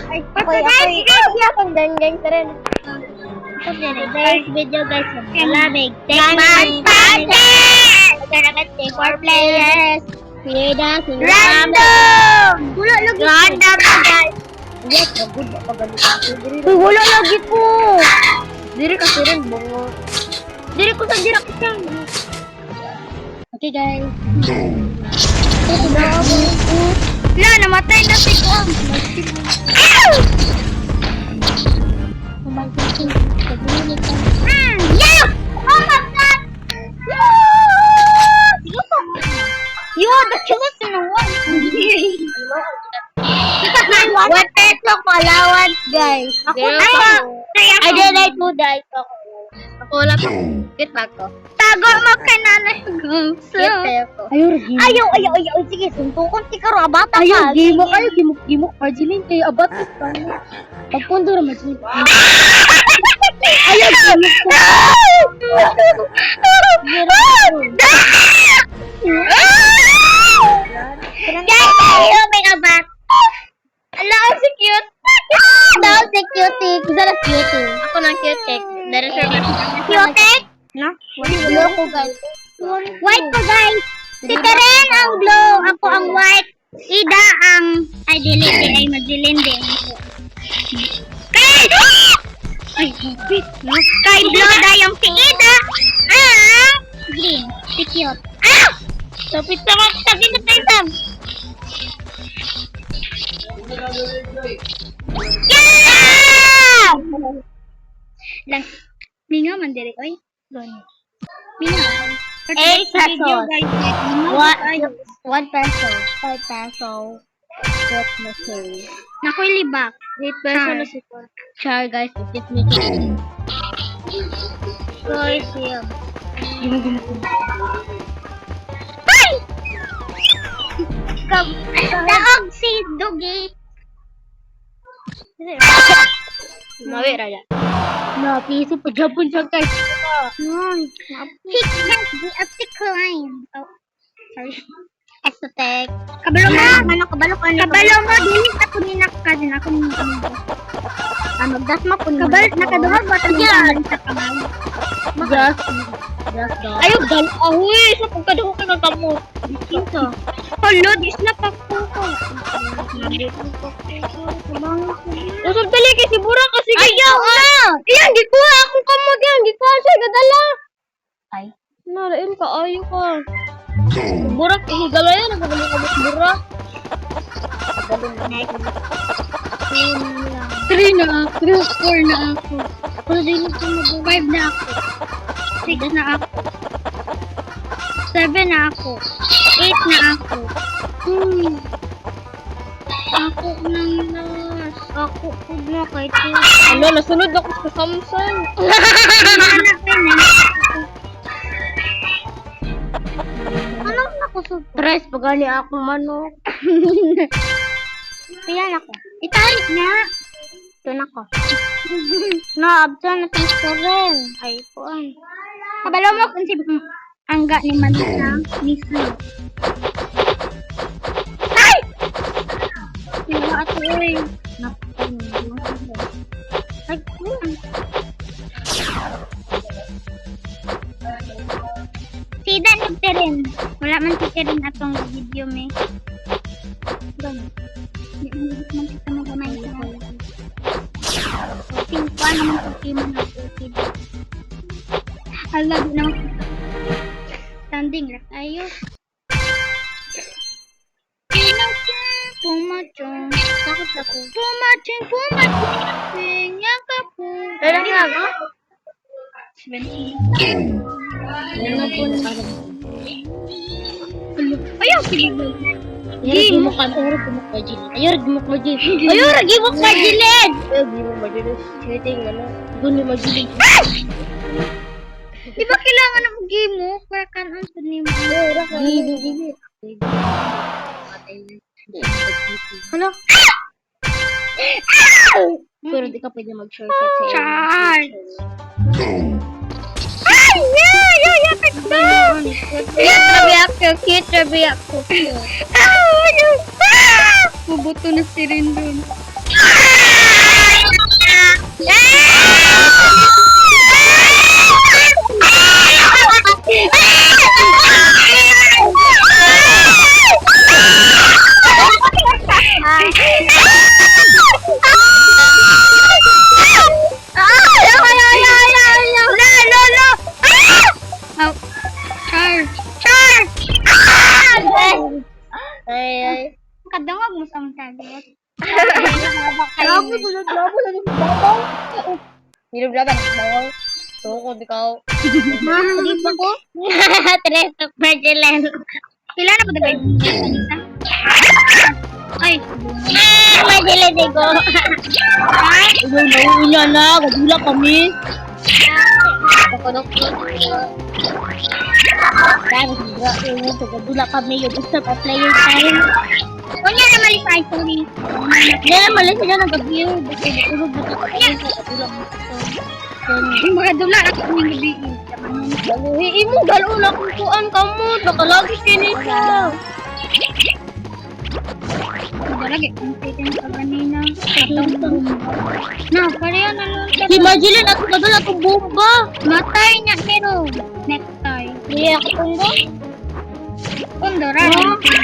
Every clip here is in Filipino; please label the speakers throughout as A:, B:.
A: Ay, ako akong geng-geng ka rin. Today's video guys, malamig. Take my partner! Take 4 players. Random! Random guys. Yes, good ba pagalit ako? Wala lagi ko. Diri kasi rin bungo. Diri ko sa dira ko siya. Okay guys. Na, namatay na si ko. Oh my God. Yeah! Oh my God! Yo, the chillest in the world. 1 peso allowance, guys. I didn't do that. Ako wala pa. Get back ko. Tago mo kay nanay ko. Ayaw. Sige, suntukon ti karo abata. Ayaw, gimok. Marjilin kay abata pa. Pagpundo ra Marjilin. Ayaw, guys, ayaw, may abat. Ala, si cute. Daw si cutie. Kisa na cutie. Ako ng cutie. Dari sir ba? Cutie? No? Blue ko guys. White ko guys. Si Karen ang blue. Ako ang white. Ida ang... Ay, dilindi. Ay, magdilindi. Kay! Ay, hipit. Kay blue dayong si Ida. Ang... Green. Si cute. Ah! Sapit sa mga sakit na tayo. Yeah! Lang, minga man diri oy. Minga. 8 pesos. 1 peso. 5 peso. What na say? Nakoy libak. 8 peso na si ko. Char guys, it's me. Guys, yeah. Gimo. Bye! Daog si Dugi. Mawi raja. Na piso pa Japon siya guys. Hit the optical line. Oh, sorry. Aesthetic. Kabalo mo. Kabalo mo. Dili ako ni nakadin ako ni. Ano gas mo kun. Kabalo nakadungag ba ta sa kamay. Gas. Ayo gal ahoy sa pagkadungog ka ng kamot. Kinsa. Hello, dis na pa ko. Usap tali kay si Bura kasi ayaw na. Iyan gikuha akong kamot yan. Gikuha siya gadala. Ay. Nalain ka ayo ka. Burak higala yan nagabalik ka Burak. 3 na ako. 4 na ako. Pero dili ko mag 5 na ako. 6 na ako. 7 na ako. 8 na ako. Ako nang last. Ako na kay Tito. Ano, nasunod ako sa Samsung. Anong ako surprise pag gali akong manok? Piyan ako. Itarik niya. Ito na ko. Na-absa na teacher rin. Ay, po ay. Kabalo mo kung si Angga ni Manila. Miso. Ay! Diba ato eh. Ay, Sida nagtirin. Wala man titirin atong video me. Ganun. Man kita mo gamay. Tingpa naman sa kimo na bukid. Alam na. Standing lang tayo. Pumachong. Takot ako. Pumaching. Yang ka po. Pero nga. 17. Ayaw, sige. Ayaw, gimok ka Jilid. Cheating, ano? Guni Majilid. Di ba kailangan ng gimok? Para kanan sa nimo. Gini. Ano? Pero di ka pwede mag-shortcut sa
B: Charge!
A: Ay! Yeah! Cute rabi ako.
B: Mabuto na si Rindon.
A: Kadangog mo sa target.
B: Labo na yung babaw.
A: Hirap laban. Bawal. Tukod ikaw. Mahal ba ko? Tres of Magellan. Pila na po na kayo? Ay. Magellan ko. Ay.
B: Nauuna na. Kadula kami.
A: Pakodok.
B: Dahil kadula kami. Yung gusto pa player time.
A: Kunya na malipay ko ni.
B: Yan, malis na nag-view. Basta natulog na kakain sa kadula mo.
A: Yung mga dula na kami gabi.
B: Baluhi mo, galo na kung kuan ka mo. Nakalagi kinita.
A: Lagi, kumpitin ka kanina. Na, pareha na lang.
B: Si Marjeline, ako kadula kong bomba.
A: Matay niya, pero necktie.
B: Hindi ako kundo.
A: Kundo, rari.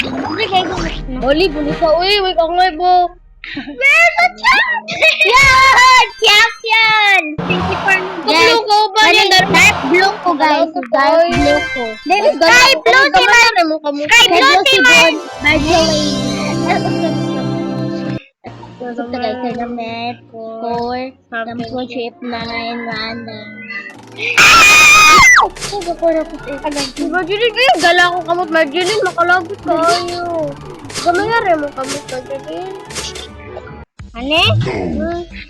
B: Hindi kayo kung... Bali, buli ka. Uy, wait ako nga po.
A: Where's the champ? Yan! Champion! 24
B: Blue ko ba yan?
A: Dark blue ko, guys.
B: Dark blue ko.
A: Sky blue si Man. Sky blue si Man.
B: Ito guys, ay namet, 4, championship 9, random. Marjeline, kayo, gala ko kamot, Marjeline, makalabot ka ayo. Gamay nga rin mo kamot, Marjeline.
A: Ane?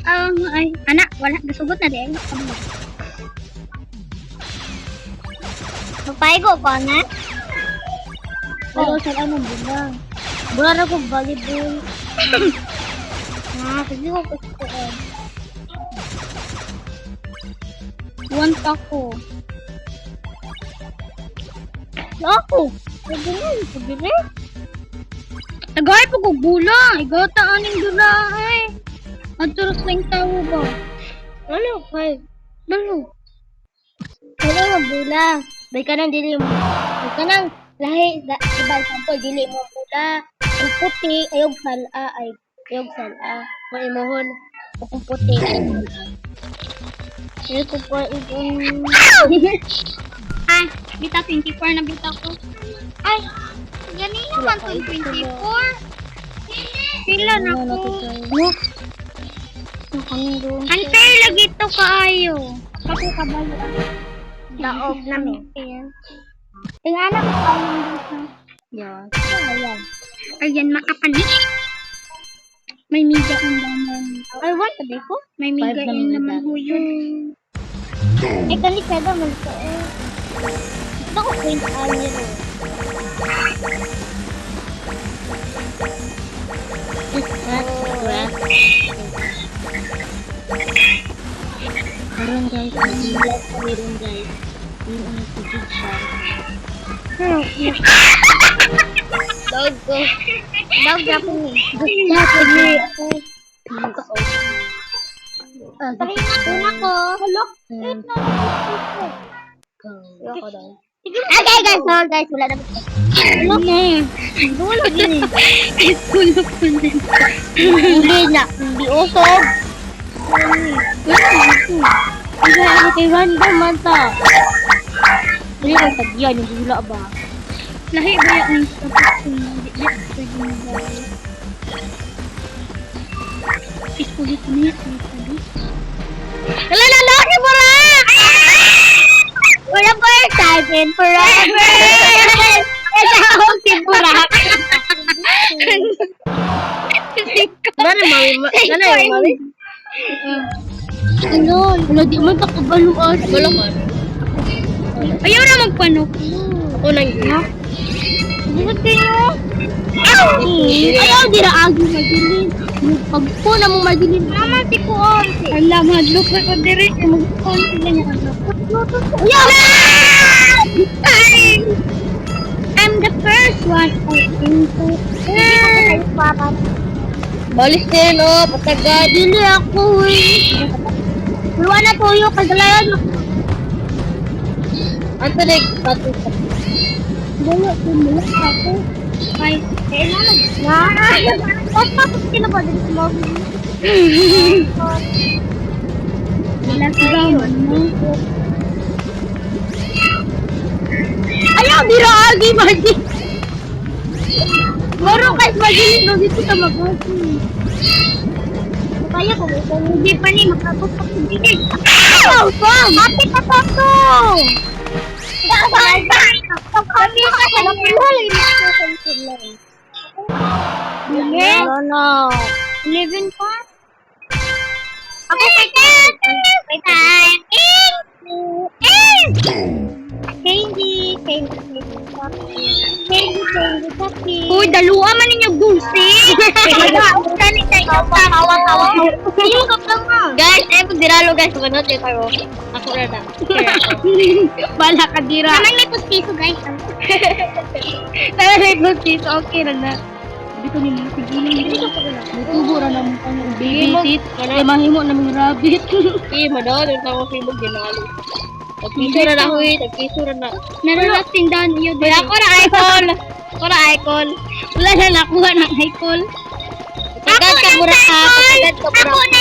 A: Ay, anak, wala. Nasugot na din. Papaygo ko, na?
B: Pero sa ano, bilang. Bara ko volleyball.
A: Sige ko gusto ko. Want ako.
B: Ako! Pwede na, pwede na.
A: Tagay po ko gula. Ikaw taaning gula ay. Maturos lang tao ba?
B: Ano, kay?
A: Balo.
B: Kaya nga, bula. Bay ka nang dili mo. Bay ka nang lahi, iba example, dili mo bula. Ang puti, ayog sala, ayog sala. May mohon, kung puti. Ayog ko po, ibon.
A: Ay, bita 24 na bita ko. Ay, ganun naman to 24. Pila na ko.
B: Look. Ang kaming doon.
A: Unfair lagi to kaayo. Kapo kabalo.
B: Daog namin.
A: Tingnan mo ang dito.
B: Yan. Ayan.
A: Ayan, makapanik. May miga ang naman.
B: Ay, what? Sabi ko?
A: May miga
B: Five na
A: in
B: miga.
A: naman ho yun.
B: Ay, kani kada man ko eh. Gusto ko point ano. Karon guys, mag-live kami rin guys. Yung ano si Big Shark. Dog ko. Dog na po.
A: Tari na po na ko. Hello?
B: Ako daw.
A: Okay guys, so guys, wala na po.
B: Ano na? Wala din eh.
A: Kulok ko din.
B: Hindi na. Hindi usog. Hindi ako kay Wanda Manta. Hindi ko tagyan. Yung gula ba?
A: Lahi ba yung tapos kung hindi na pwede mo ba? Iskulit mo yan.
B: Lalaki mo na! Wala pa yung target forever! Kasahog si Burak! Gano'n mami? Gano'n mami? Ano? Wala di man takabaluan. Wala man.
A: Ayaw na magpanok.
B: Ako nang gina. Hindi na kayo. Ayaw, di na agi magilin. Pagpo na mo magilin.
A: Mama, si Kuon. Ala, madlok na ko dire. Mag-Kuon sila niya.
B: Ayaw!
A: I'm the first one. I think so.
B: Balis din, oh. Pataga. Dili ako, eh.
A: Luwa na tuyo, kagalayan mo.
B: Ang tulig, pati sa
A: Dalo, tumulak ako. Ay, kailan na? Opa, sino ba din mo? Ilang gaman mo. Ayaw, biro agi, Margie. Moro guys, Margie, no, dito ka mag-agi. Kaya ko, hindi pa ni makatutok sa bigay. Ayaw, Tom! Happy ka pa to! Kami ka sa lapulay. No. 11 pa? Ako kay Candy. Uy, daluwa man ninyo gusi.
B: Guys, ayun po diralo guys. Manot yung tayo. Ako na.
A: Bala ka dira. Naman may pustiso guys. Naman may pustiso. Okay na na. Dito ni mo sigilin. Dito ra na mo kang baby seat. Kay mahimo na mga rabbit.
B: Manot yung tayo film ginalo. Tagpiso na na huy. Tagpiso na na.
A: Narulas tindahan iyo.
B: Kaya ako na icon. Ako na icon.
A: Wala na nakuha ng icon.
B: Tagad ka mura ka. Tagad ka mura ka.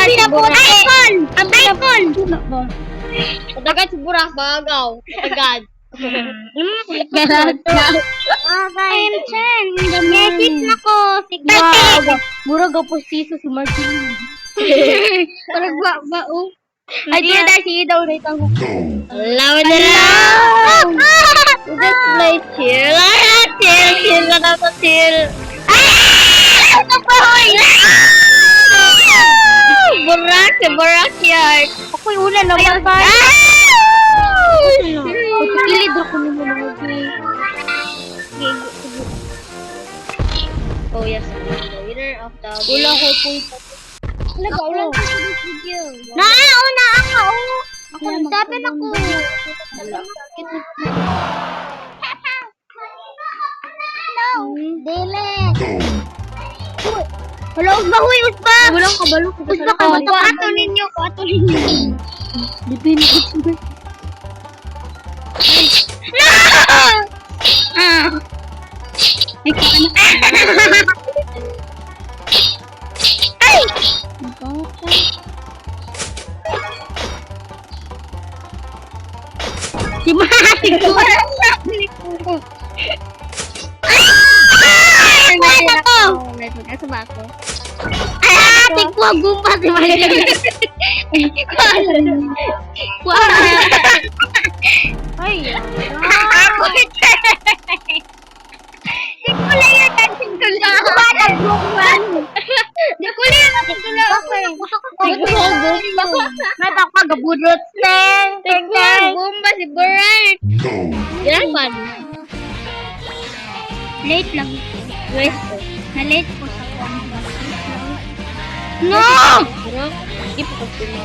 A: Binabuta icon! Ang icon!
B: Tagad si Burak Bagaw. Tagad.
A: I'm 10. Message na ko.
B: Mura ga pustiso si Martin.
A: Parang ba o?
B: Ay, di na si daw na itang Lawan na lang! Let's play chill. Chill na daw to chill.
A: Ano pa hoy?
B: Burak yard.
A: Ako'y una naman pa.
B: Pagkilid ako nimo mga Oh yes, the winner of the
A: Wala ko po.
B: Wala
A: Ako. Nauna ako. Ako nagsabi na ko. Dele. Wala, usbahoy, usba.
B: Walang kabalo ko.
A: Usba ka, ato ninyo.
B: Dito yung
A: No! Ay, Ay! Si Mati ko. Ano to? Ating kuha gumba si Mati.
B: Ay,
A: Ako ito. Di ko lang yung dancing ko lang. Walang gumba. Di ko lang yung dancing ko lang. Natak pa gabudrot.
B: Gumba si Burak. Yan man.
A: Late lang.
B: West.
A: Na-late po sa kanya. No!
B: Burak. Keep up to me.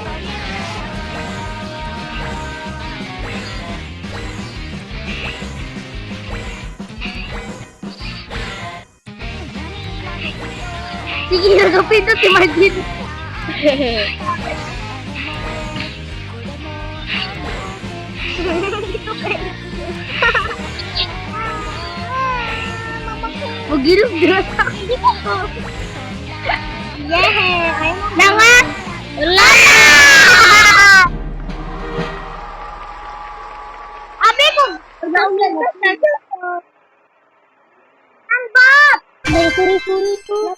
A: Sige, nagapin to si Margin. Magilog dira sa akin. Yeah! Nanga!
B: Wala!
A: Abi ko! Ang bap! May suri-suri to.